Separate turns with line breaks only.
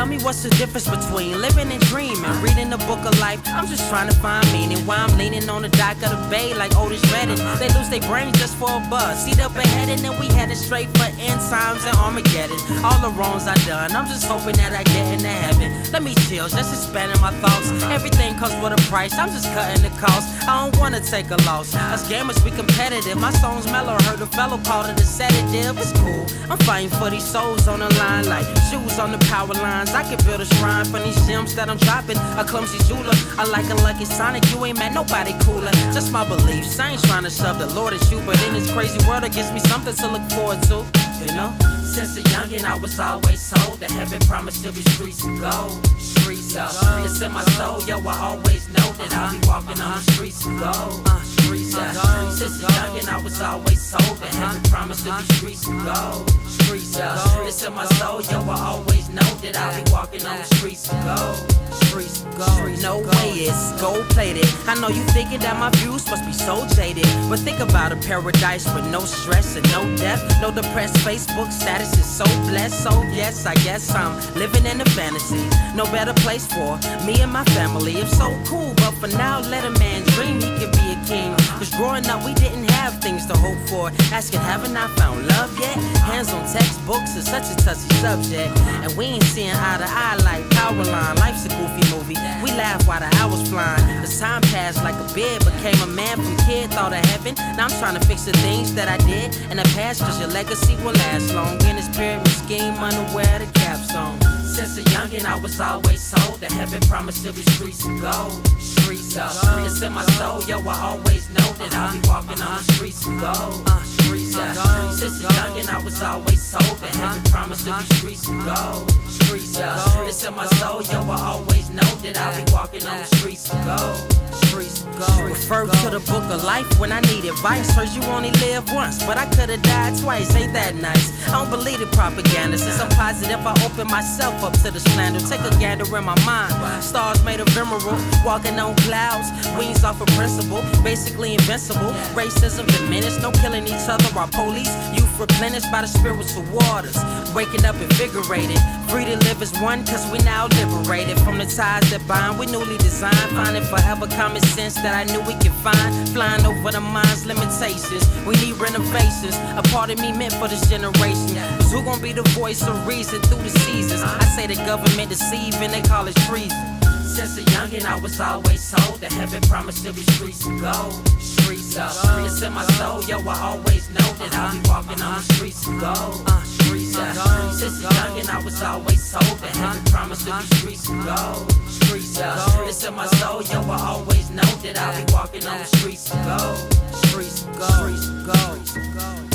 Tell me what's the difference between living and dreaming, reading the book of life. I'm just trying to find meaning. Why I'm leaning on the dock of the bay like Otis Redding. They lose their brains just for a buzz. Seat up ahead and then we headed straight for end times and Armageddon. All the wrongs I done, I'm just hoping that I get into heaven. Let me chill, just expanding my thoughts. Everything comes with a price, I'm just cutting the cost. I don't wanna take a loss. Us gamers, we competitive. My song's mellow, heard a fellow called it a sedative. It's cool, I'm fighting for these souls on the line like shoes on the power lines. I can build a shrine for these gems that I'm dropping. A clumsy jeweler, unlike a lucky Sonic, you ain't met nobody cooler. Just my beliefs, I ain't trying to shove the Lord at you, but in this crazy world it gives me something to look forward to, you know? Since a youngin' I was always told that heaven promised to be streets of gold. Streets of gold. It's in my soul, yo, I always know that I'll be walking on the streets of gold. Streets of gold. Since a youngin' I was always told that heaven promised to be streets of gold. Streets of gold. It's in my soul, yo, I always know that I'll be walking on the streets of gold. Streets of gold. No way it's gold plated. I know you thinking that my views must be so jaded, but think about a paradise with no stress and no death, no depressed Facebook status is so blessed. So yes, I guess I'm living in a fantasy. No better place for me and my family. It's so cool, but for now let a man dream he could be a king. Cause growing up we didn't have things to hope for. Asking haven't I found love yet? Hands on textbooks is such a touchy subject, and we ain't seeing eye to eye like Powerline. Life's a goofy movie, we laugh while the hours flying. The time passed like a bid, became a man from kid, thought of heaven. Now I'm trying to fix the things that I did in the past, cause your legacy will last long. In this pyramid scheme, unaware the capstone. Since a youngin' I was always told that heaven promised to be streets of gold. Streets of gold. It's in my soul, yo, I always know that I'll be walking on the streets of gold. Streets of gold. Since a youngin' I was always told that heaven promised to be streets of gold. Streets of gold. It's in my soul, yo, I always know that I'll be walking on the streets of gold. Streets of gold. Refer to the book of life when I need advice. Heard you only live once, but I could've died twice. Ain't that nice? I don't believe the propaganda. Since I'm positive, I open myself up to the slander. Take a gander in my mind. Stars made of emerald, walking on clouds. Wings off a principle, basically invincible. Racism diminished, no killing each other. Our police, youth replenished by the spiritual waters. Waking up invigorated, free to live as one, cause we now liberated from the ties that bind. We newly designed, finding forever common sense that I knew we could find. Flying over the mind's limitations, we need renovations. A part of me meant for this generation. Cause who gon' be the voice of reason through the seasons? I say the government deceiving, they call it treason. Since a youngin' I was always told that heaven promised to be streets of gold. Streets of gold. It's in my soul, yo, I always know that I'll be walking on the streets of gold. Streets of gold. Since a youngin' I was always told that heaven promised to be streets of gold. Streets of gold. It's in my soul, yo, I always know that I'll be walking on the streets of gold. Streets of gold. Streets of gold.